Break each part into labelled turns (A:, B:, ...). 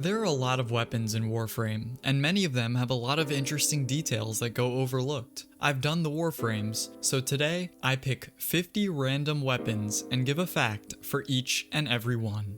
A: There are a lot of weapons in Warframe, and many of them have a lot of interesting details that go overlooked. I've done the Warframes, so today I pick 50 random weapons and give a fact for each and every one.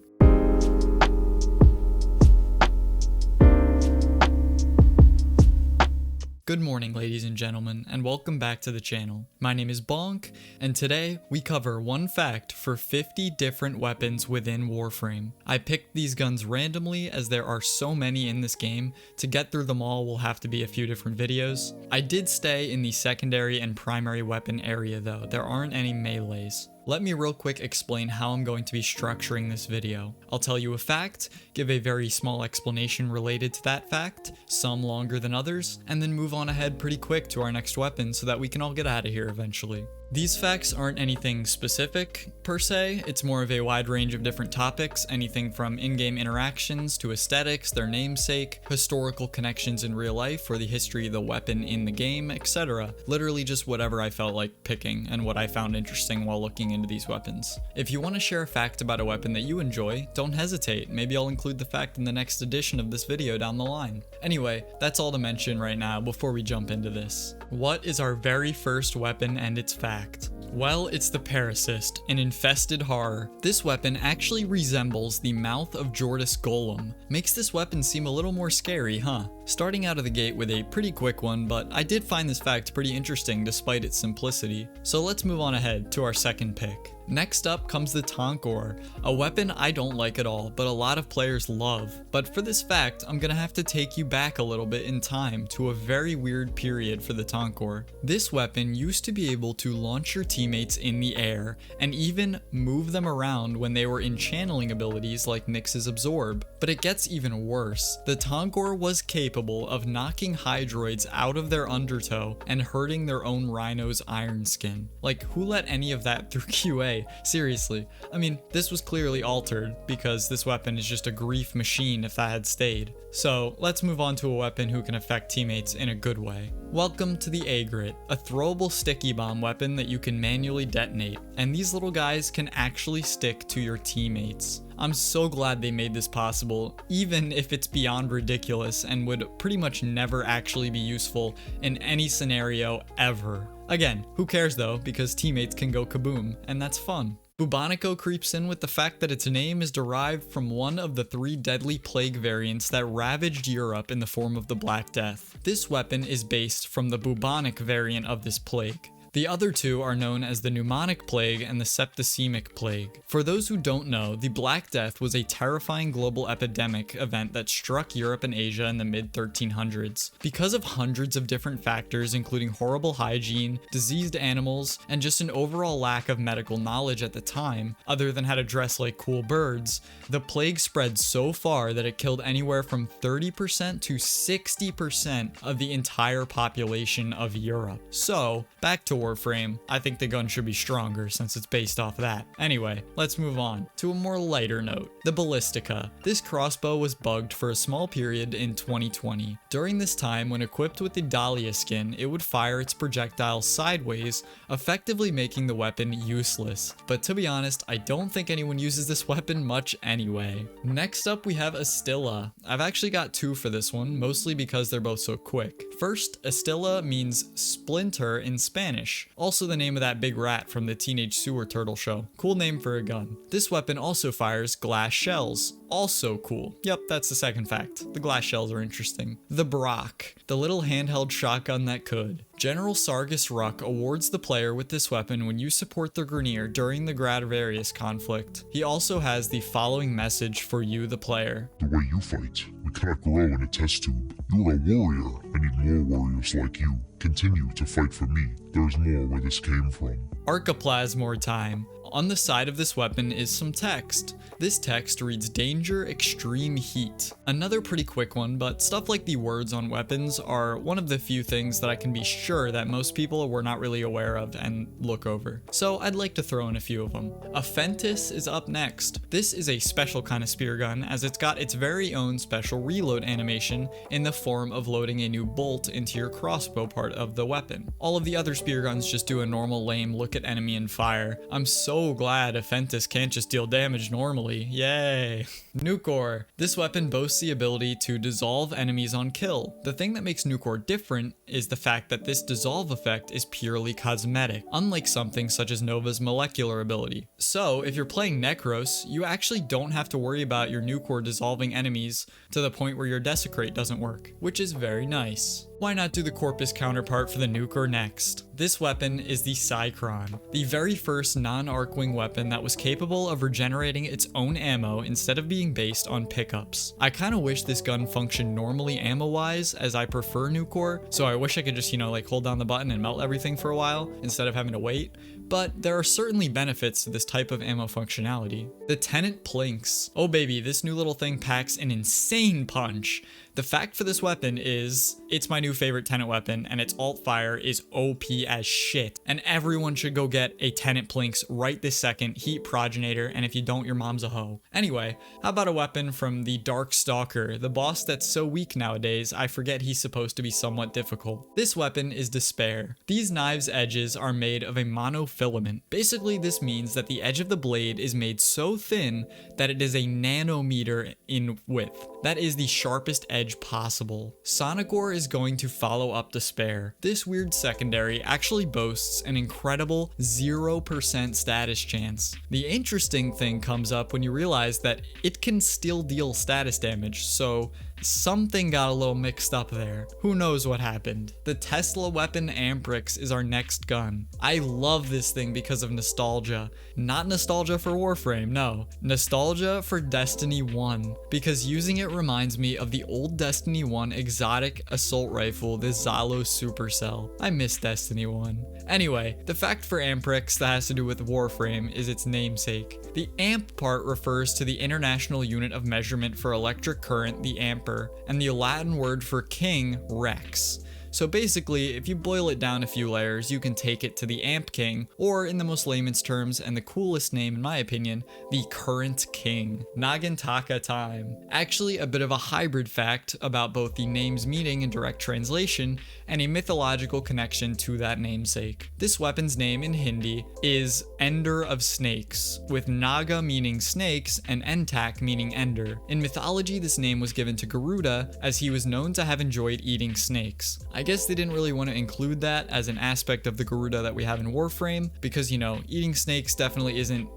A: Good morning, ladies and gentlemen, and welcome back to the channel. My name is llBonkll, and today we cover one fact for 50 different weapons within Warframe. I picked these guns randomly as there are so many in this game. To get through them all will have to be a few different videos. I did stay in the secondary and primary weapon area though. There aren't any melees. Let me real quick explain how I'm going to be structuring this video. I'll tell you a fact, give a very small explanation related to that fact, some longer than others, and then move on ahead pretty quick to our next weapon so that we can all get out of here eventually. These facts aren't anything specific per se, it's more of a wide range of different topics, anything from in-game interactions to aesthetics, their namesake, historical connections in real life or the history of the weapon in the game, etc. Literally just whatever I felt like picking and what I found interesting while looking into these weapons. If you want to share a fact about a weapon that you enjoy, don't hesitate, maybe I'll include the fact in the next edition of this video down the line. Anyway, that's all to mention right now before we jump into this. What is our very first weapon and its fact? Well, it's the Parasist, an infested horror. This weapon actually resembles the mouth of Jordis Golem. Makes this weapon seem a little more scary, huh? Starting out of the gate with a pretty quick one, but I did find this fact pretty interesting despite its simplicity. So let's move on ahead to our second pick. Next up comes the llBonkll, a weapon I don't like at all, but a lot of players love. But for this fact, I'm gonna have to take you back a little bit in time to a very weird period for the llBonkll. This weapon used to be able to launch your teammates in the air, and even move them around when they were in channeling abilities like Nyx's Absorb. But it gets even worse. The llBonkll was capable of knocking Hydroids out of their undertow and hurting their own Rhino's iron skin. Like, who let any of that through QA? Seriously. I mean, this was clearly altered because this weapon is just a grief machine if that had stayed. So let's move on to a weapon who can affect teammates in a good way. Welcome to the Agrit, a throwable sticky bomb weapon that you can manually detonate, and these little guys can actually stick to your teammates. I'm so glad they made this possible, even if it's beyond ridiculous and would pretty much never actually be useful in any scenario ever. Again, who cares though, because teammates can go kaboom, and that's fun. Bubonico creeps in with the fact that its name is derived from one of the 3 deadly plague variants that ravaged Europe in the form of the Black Death. This weapon is based from the bubonic variant of this plague. The other two are known as the pneumonic plague and the septicemic plague. For those who don't know, the Black Death was a terrifying global epidemic event that struck Europe and Asia in the mid-1300s. Because of hundreds of different factors including horrible hygiene, diseased animals, and just an overall lack of medical knowledge at the time, other than how to dress like cool birds, the plague spread so far that it killed anywhere from 30% to 60% of the entire population of Europe. So, back to Warframe, I think the gun should be stronger since it's based off that. Anyway, let's move on to a more lighter note. The Ballistica. This crossbow was bugged for a small period in 2020. During this time, when equipped with the Dahlia skin, it would fire its projectiles sideways, effectively making the weapon useless. But to be honest, I don't think anyone uses this weapon much anyway. Next up, we have Astilla. I've actually got 2 for this one, mostly because they're both so quick. First, Astilla means splinter in Spanish. Also the name of that big rat from the Teenage Sewer Turtle show. Cool name for a gun. This weapon also fires glass shells. Also cool. Yep, that's the second fact. The glass shells are interesting. The Brock, the little handheld shotgun that could. General Sargus Ruck awards the player with this weapon when you support the Grineer during the Gradivarius conflict. He also has the following message for you, the player.
B: The way you fight, we cannot grow in a test tube. You are a warrior. I need more warriors like you. Continue to fight for me. There's more where this came from.
A: Archoplasmor time. On the side of this weapon is some text. This text reads danger, extreme heat. Another pretty quick one, but stuff like the words on weapons are one of the few things that I can be sure that most people were not really aware of and look over. So I'd like to throw in a few of them. Aphentis is up next. This is a special kind of spear gun as it's got its very own special reload animation in the form of loading a new bolt into your crossbow part of the weapon. All of the other spear guns just do a normal lame look at enemy and fire. I'm so glad Aphentis can't just deal damage normally. Yay! Nucor. This weapon boasts the ability to dissolve enemies on kill. The thing that makes Nucor different is the fact that this dissolve effect is purely cosmetic, unlike something such as Nova's molecular ability. So if you're playing Necros, you actually don't have to worry about your Nucor dissolving enemies to the point where your Desecrate doesn't work, which is very nice. Why not do the Corpus counterpart for the Nucor next? This weapon is the Cycron, the very first non-Arcwing weapon that was capable of regenerating its own ammo instead of being based on pickups. I kinda wish this gun functioned normally ammo-wise, as I prefer Nucor, so I wish I could just, like hold down the button and melt everything for a while instead of having to wait. But there are certainly benefits to this type of ammo functionality. The Tenant Plinks. Oh baby, this new little thing packs an insane punch. The fact for this weapon is, it's my new favorite Tenant weapon, and its alt fire is OP as shit. And everyone should go get a Tenant Plinks right this second, Heat Progenitor, and if you don't, your mom's a hoe. Anyway, how about a weapon from the Dark Stalker, the boss that's so weak nowadays, I forget he's supposed to be somewhat difficult. This weapon is Despair. These knives' edges are made of a monofilament. Basically, this means that the edge of the blade is made so thin that it is a nanometer in width. That is the sharpest edge possible. Sonicor is going to follow up Despair. This weird secondary actually boasts an incredible 0% status chance. The interesting thing comes up when you realize that it can still deal status damage, so something got a little mixed up there. Who knows what happened? The Tesla weapon Amprix is our next gun. I love this thing because of nostalgia. Not nostalgia for Warframe, no. Nostalgia for Destiny 1, because using it reminds me of the old Destiny 1 exotic assault rifle, the Zalo Supercell. I miss Destiny 1. Anyway, the fact for Amprix that has to do with Warframe is its namesake. The amp part refers to the international unit of measurement for electric current, the ampere, and the Latin word for king, rex. So basically, if you boil it down a few layers, you can take it to the Amp King, or in the most layman's terms, and the coolest name in my opinion, the Current King. Nagantaka time. Actually, a bit of a hybrid fact about both the name's meaning in direct translation, and a mythological connection to that namesake. This weapon's name in Hindi is Ender of Snakes, with Naga meaning snakes and Entak meaning ender. In mythology, this name was given to Garuda, as he was known to have enjoyed eating snakes. I guess they didn't really want to include that as an aspect of the Garuda that we have in Warframe, because, eating snakes definitely isn't,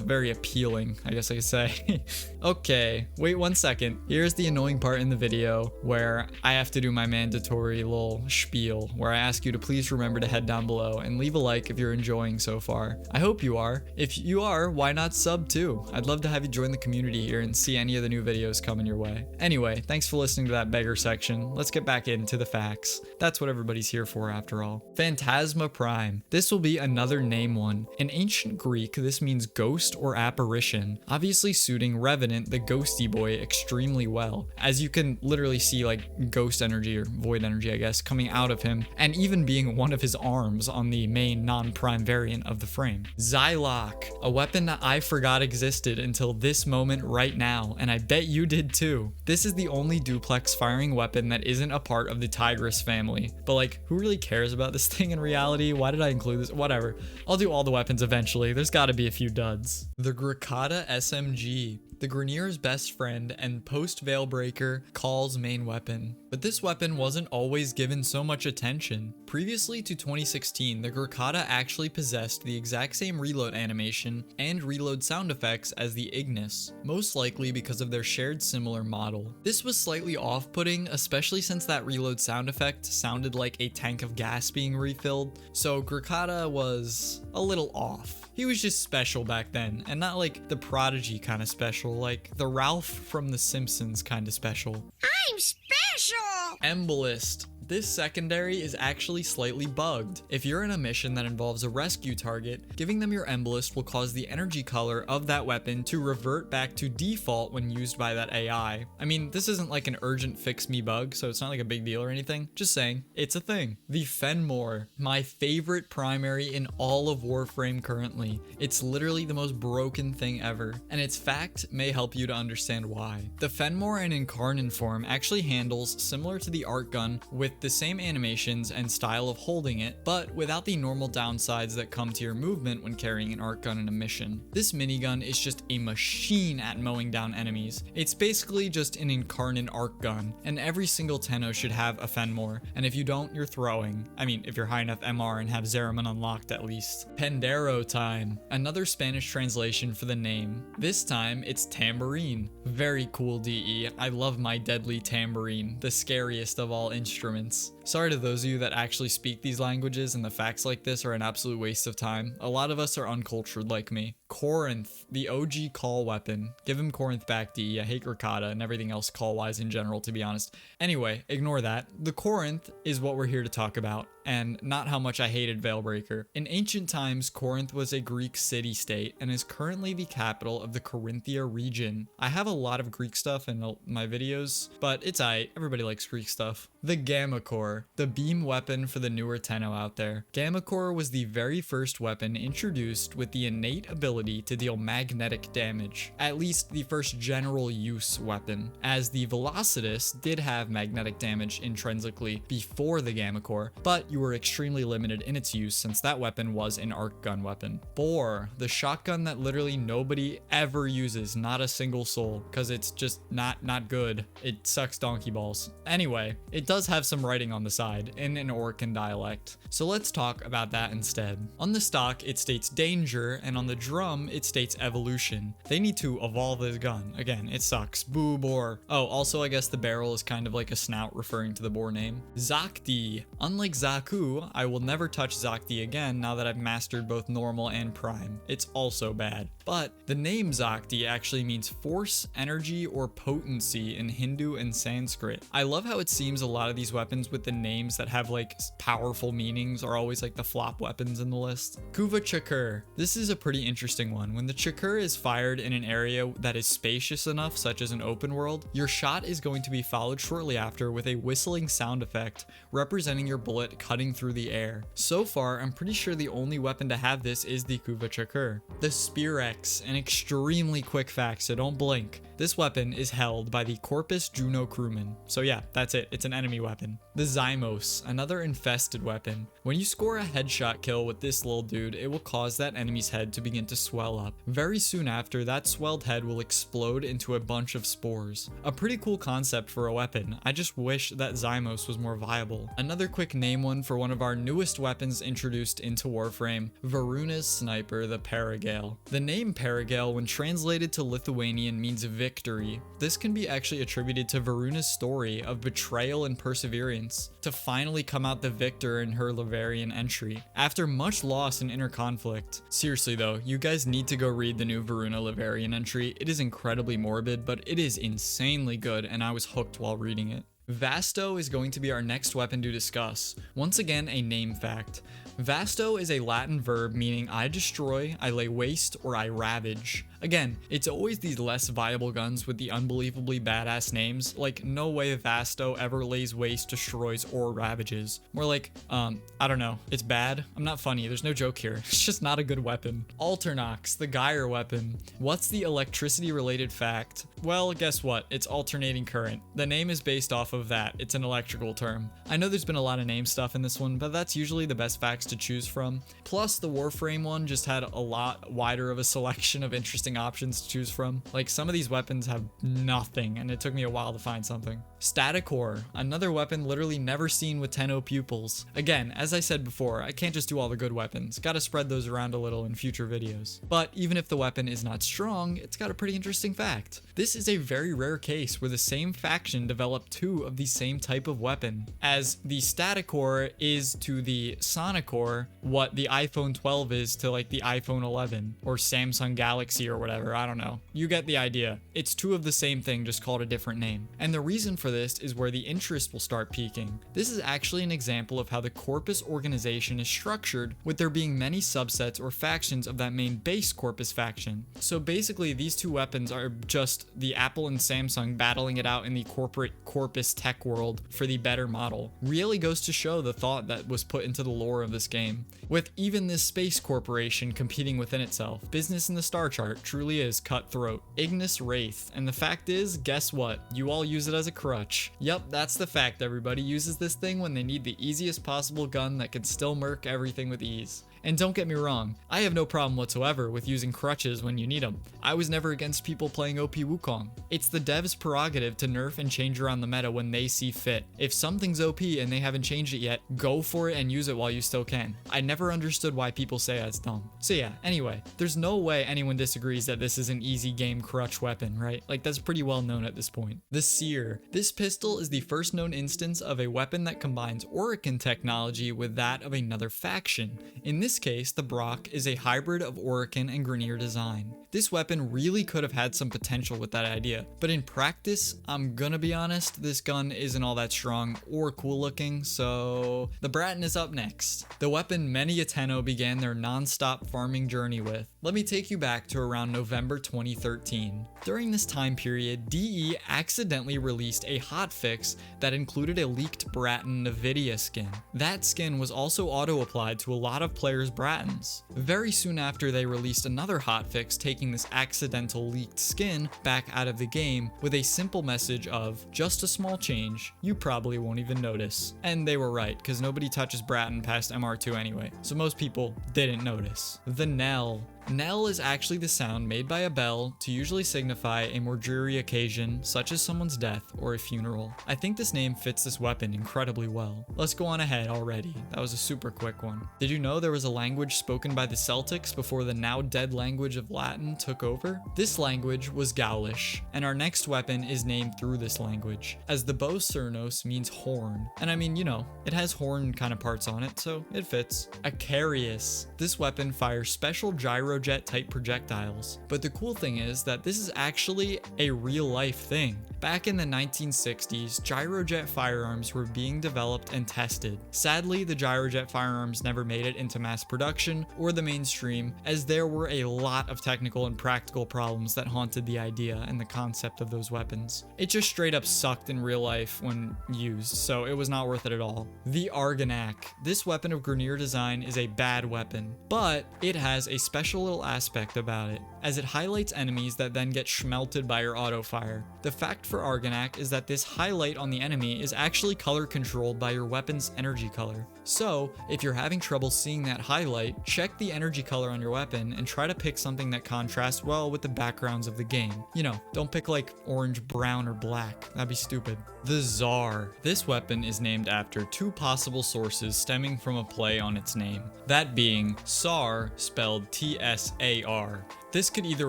A: very appealing, I guess I could say. Okay, wait 1 second. Here's the annoying part in the video where I have to do my mandatory little spiel, where I ask you to please remember to head down below and leave a like if you're enjoying so far. I hope you are. If you are, why not sub too? I'd love to have you join the community here and see any of the new videos coming your way. Anyway, thanks for listening to that beggar section. Let's get back into the facts. That's what everybody's here for after all. Phantasma Prime. This will be another name one. In ancient Greek, this means ghost or apparition, obviously suiting Revenant, the ghosty boy, extremely well, as you can literally see ghost energy or void energy, I guess, coming out of him, and even being one of his arms on the main non-prime variant of the frame. Xylock, a weapon that I forgot existed until this moment right now, and I bet you did too. This is the only duplex firing weapon that isn't a part of the Tigris family, but who really cares about this thing in reality? Why did I include this? Whatever. I'll do all the weapons eventually. There's gotta be a few duds. The Grakata SMG. The Grenier's best friend and post-Veilbreaker Call's main weapon. But this weapon wasn't always given so much attention. Previously to 2016, the Grakata actually possessed the exact same reload animation and reload sound effects as the Ignis, most likely because of their shared similar model. This was slightly off-putting, especially since that reload sound effect sounded like a tank of gas being refilled, so Grakata was a little off. He was just special back then, and not the Prodigy kind of special, like the Ralph from The Simpsons kind of special.
C: I'm special!
A: Embolist. This secondary is actually slightly bugged. If you're in a mission that involves a rescue target, giving them your Embolist will cause the energy color of that weapon to revert back to default when used by that AI. I mean, this isn't an urgent fix me bug, so it's not a big deal or anything. Just saying, it's a thing. The Fenmore, my favorite primary in all of Warframe currently. It's literally the most broken thing ever, and its fact may help you to understand why. The Fenmore in Incarnon form actually handles similar to the Art Gun with with the same animations and style of holding it, but without the normal downsides that come to your movement when carrying an arc gun in a mission. This minigun is just a machine at mowing down enemies. It's basically just an incarnate arc gun, and every single Tenno should have a Fenmore, and if you don't, you're throwing. I mean, if you're high enough MR and have Zeraman unlocked at least. Pandero time. Another Spanish translation for the name. This time, it's Tambourine. Very cool DE. I love my deadly tambourine, the scariest of all instruments. Sorry to those of you that actually speak these languages and the facts like this are an absolute waste of time. A lot of us are uncultured like me. Corinth, the OG call weapon. Give him Corinth back, DE. I hate Ricotta and everything else call-wise in general, to be honest. Anyway, ignore that. The Corinth is what we're here to talk about, and not how much I hated Veilbreaker. In ancient times, Corinth was a Greek city-state and is currently the capital of the Corinthia region. I have a lot of Greek stuff in my videos, but it's aight. Everybody likes Greek stuff. The Gamma Core, the beam weapon for the newer Tenno out there. Gamma Core was the very first weapon introduced with the innate ability to deal magnetic damage, at least the first general use weapon, as the Velocitus did have magnetic damage intrinsically before the Gamma Core, but you were extremely limited in its use since that weapon was an arc gun weapon. Bore, the shotgun that literally nobody ever uses, not a single soul, because it's just not good. It sucks donkey balls. Anyway, it does have some writing on the side in an Orcan dialect, so let's talk about that instead. On the stock, it states danger, and on the drum, it states evolution. They need to evolve this gun. Again, it sucks. Boo bore. Oh, also I guess the barrel is kind of like a snout referring to the bore name. Zakti. Unlike Zaku, I will never touch Zakti again now that I've mastered both normal and prime. It's also bad. But the name Zakti actually means force, energy, or potency in Hindu and Sanskrit. I love how it seems a lot of these weapons with the names that have like powerful meanings are always like the flop weapons in the list. Kuva Chakur. This is a pretty interesting one. When the Chakur is fired in an area that is spacious enough, such as an open world, your shot is going to be followed shortly after with a whistling sound effect, representing your bullet cutting through the air. So far, I'm pretty sure the only weapon to have this is the Kuva Chakur. The Spear X, an extremely quick fact, so don't blink. This weapon is held by the Corpus Juno crewman. So yeah, that's it. It's an enemy weapon. The Zymos, another infested weapon. When you score a headshot kill with this little dude, it will cause that enemy's head to begin to swell up. Very soon after, that swelled head will explode into a bunch of spores. A pretty cool concept for a weapon. I just wish that Zymos was more viable. Another quick name one for one of our newest weapons introduced into Warframe, Varuna's Sniper, the Paragale. The name Paragale, when translated to Lithuanian, means victory. This can be actually attributed to Varuna's story of betrayal and perseverance to finally come out the victor in her Laverian entry after much loss and inner conflict. Seriously though, you guys need to go read the new Varuna Laverian entry. It is incredibly morbid, but it is insanely good, and I was hooked while reading it. Vasto is going to be our next weapon to discuss. Once again, a name fact. Vasto is a Latin verb meaning I destroy, I lay waste, or I ravage. Again, it's always these less viable guns with the unbelievably badass names, like no way Vasto ever lays waste, destroys, or ravages. More like, I don't know, it's bad. I'm not funny, there's no joke here. It's just not a good weapon. Alternox, the Gyre weapon. What's the electricity related fact? Well, guess what? It's alternating current. The name is based off of that. It's an electrical term. I know there's been a lot of name stuff in this one, but that's usually the best facts to choose from. Plus, the Warframe one just had a lot wider of a selection of interesting options to choose from. Like, some of these weapons have nothing, and it took me a while to find something. Staticor, another weapon literally never seen with Tenno pupils. Again, as I said before, I can't just do all the good weapons. Gotta spread those around a little in future videos. But even if the weapon is not strong, it's got a pretty interesting fact. This is a very rare case where the same faction developed two of the same type of weapon, as the Staticor is to the Sonicor what the iPhone 12 is to like the iPhone 11 or Samsung Galaxy or whatever, I don't know. You get the idea. It's two of the same thing, just called a different name. And the reason for this is where the interest will start peaking. This is actually an example of how the Corpus organization is structured, with there being many subsets or factions of that main base Corpus faction. So basically, these two weapons are just the Apple and Samsung battling it out in the corporate Corpus tech world for the better model. Really goes to show the thought that was put into the lore of this game, with even this space corporation competing within itself. Business in the star chart. truly is cutthroat. Ignis Wraith. And the fact is, guess what? You all use it as a crutch. Yep, that's the fact. Everybody uses this thing when they need the easiest possible gun that can still murk everything with ease. And don't get me wrong, I have no problem whatsoever with using crutches when you need them. I was never against people playing OP Wukong. It's the devs' prerogative to nerf and change around the meta when they see fit. If something's OP and they haven't changed it yet, go for it and use it while you still can. I never understood why people say that's dumb. So yeah, anyway, there's no way anyone disagrees that this is an easy game crutch weapon, right? Like, that's pretty well known at this point. The Seer. This pistol is the first known instance of a weapon that combines Orokin technology with that of another faction. In this case, the Brock is a hybrid of Orokin and Grineer design. This weapon really could have had some potential with that idea, but in practice, I'm gonna be honest, this gun isn't all that strong or cool looking, so the Bratton is up next. The weapon many a Tenno began their non-stop farming journey with. Let me take you back to around November 2013. During this time period, DE accidentally released a hotfix that included a leaked Bratton Nvidia skin. That skin was also auto-applied to a lot of players' Brattons. Very soon after, they released another hotfix taking this accidental leaked skin back out of the game with a simple message of, just a small change, you probably won't even notice. And they were right, because nobody touches Bratton past MR2 anyway, so most people didn't notice. The Knell. Knell is actually the sound made by a bell to usually signify a more dreary occasion, such as someone's death or a funeral. I think this name fits this weapon incredibly well. Let's go on ahead already. That was a super quick one. Did you know there was a language spoken by the Celtics before the now dead language of Latin took over? This language was Gaulish, and our next weapon is named through this language, as the bow Cernos means horn. And I mean, you know, it has horn kind of parts on it, so it fits. Acarius. This weapon fires special gyrojet type projectiles. But the cool thing is that this is actually a real life thing. Back in the 1960s, gyrojet firearms were being developed and tested. Sadly, the gyrojet firearms never made it into mass production or the mainstream, as there were a lot of technical and practical problems that haunted the idea and the concept of those weapons. It just straight up sucked in real life when used, so it was not worth it at all. The Argonac. This weapon of Grineer design is a bad weapon, but it has a special little aspect about it, as it highlights enemies that then get schmelted by your auto fire. The fact for Argonac is that this highlight on the enemy is actually color controlled by your weapon's energy color. So, if you're having trouble seeing that highlight, check the energy color on your weapon and try to pick something that contrasts well with the backgrounds of the game. You know, don't pick like orange, brown, or black. That'd be stupid. The Tsar. This weapon is named after two possible sources stemming from a play on its name. That being Tsar, spelled T-S-A-R. This could either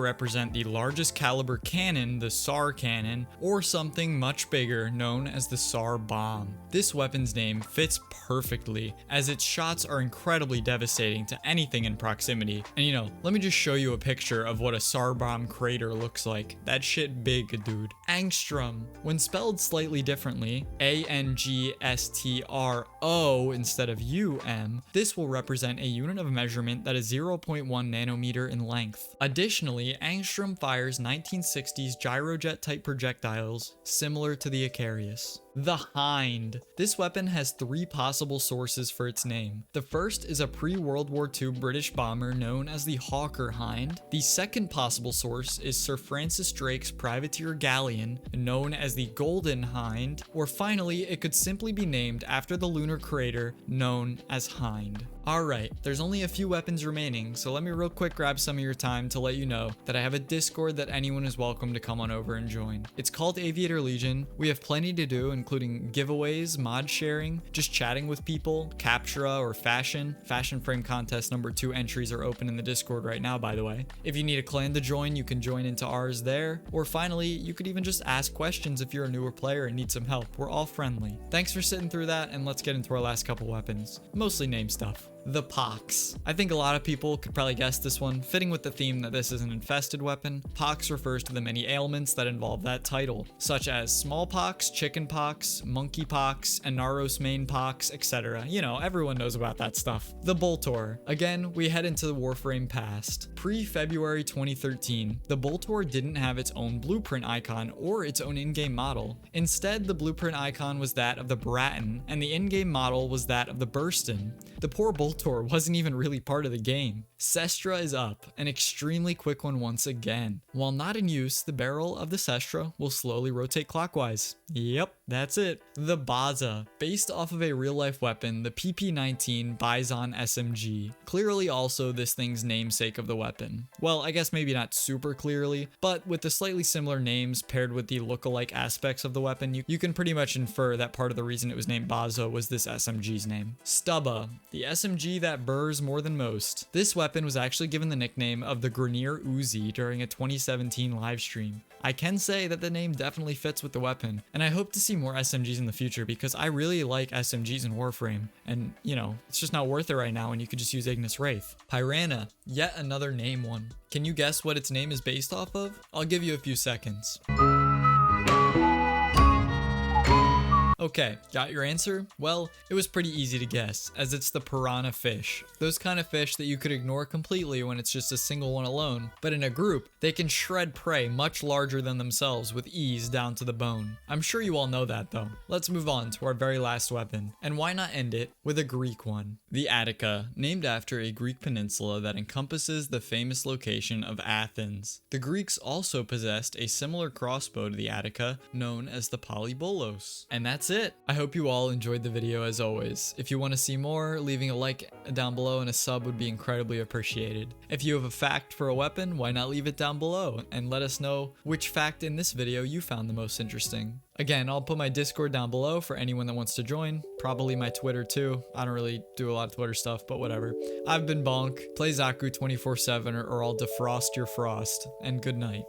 A: represent the largest caliber cannon, the Tsar cannon, or something much bigger known as the Tsar bomb. This weapon's name fits perfectly, as its shots are incredibly devastating to anything in proximity. And you know, let me just show you a picture of what a Tsar bomb crater looks like. That shit big, dude. Angstrom. When spelled slightly differently, A-N-G-S-T-R-O instead of U-M, this will represent a unit of measurement that is 0.1 nanometer in length. Additionally, Angstrom fires 1960s gyrojet type projectiles similar to the Acarius. The Hind. This weapon has three possible sources for its name. The first is a pre-World War II British bomber known as the Hawker Hind. The second possible source is Sir Francis Drake's privateer galleon known as the Golden Hind, or finally, it could simply be named after the lunar crater known as Hind. Alright, there's only a few weapons remaining, so let me real quick grab some of your time to let you know that I have a Discord that anyone is welcome to come on over and join. It's called Aviator Legion. We have plenty to do, including giveaways, mod sharing, just chatting with people, Captura or Fashion. Fashion Frame Contest number 2 entries are open in the Discord right now, by the way. If you need a clan to join, you can join into ours there. Or finally, you could even just ask questions if you're a newer player and need some help. We're all friendly. Thanks for sitting through that, and let's get into our last couple weapons. Mostly name stuff. The Pox. I think a lot of people could probably guess this one, fitting with the theme that this is an infested weapon. Pox refers to the many ailments that involve that title, such as smallpox, chickenpox, monkeypox, Anarosmane pox, etc. You know, everyone knows about that stuff. The Boltor. Again, we head into the Warframe past. Pre-February 2013, the Boltor didn't have its own blueprint icon or its own in-game model. Instead, the blueprint icon was that of the Bratton, and the in-game model was that of the Burston. The poor Boltor wasn't even really part of the game. Sestra is up, an extremely quick one once again. While not in use, the barrel of the Sestra will slowly rotate clockwise. Yep, that's it. The Baza, based off of a real-life weapon, the PP-19 Bizon SMG. Clearly also this thing's namesake of the weapon. Well, I guess maybe not super clearly, but with the slightly similar names paired with the look-alike aspects of the weapon, you can pretty much infer that part of the reason it was named Baza was this SMG's name. Stubba, the SMG that burrs more than most. This weapon was actually given the nickname of the Grenier Uzi during a 2017 livestream. I can say that the name definitely fits with the weapon, and I hope to see more SMGs in the future because I really like SMGs in Warframe, and you know, it's just not worth it right now and you could just use Ignis Wraith. Piranha, yet another name one. Can you guess what its name is based off of? I'll give you a few seconds. Okay, got your answer? Well, it was pretty easy to guess, as it's the piranha fish. Those kind of fish that you could ignore completely when it's just a single one alone, but in a group, they can shred prey much larger than themselves with ease down to the bone. I'm sure you all know that though. Let's move on to our very last weapon, and why not end it with a Greek one? The Attica, named after a Greek peninsula that encompasses the famous location of Athens. The Greeks also possessed a similar crossbow to the Attica, known as the polybolos. And that's it. I hope you all enjoyed the video as always. If you want to see more, leaving a like down below and a sub would be incredibly appreciated. If you have a fact for a weapon, why not leave it down below and let us know which fact in this video you found the most interesting. Again, I'll put my Discord down below for anyone that wants to join. Probably my Twitter too. I don't really do a lot of Twitter stuff, but whatever. I've been llBonkll. Play Zaku 24/7 or I'll defrost your frost. And good night.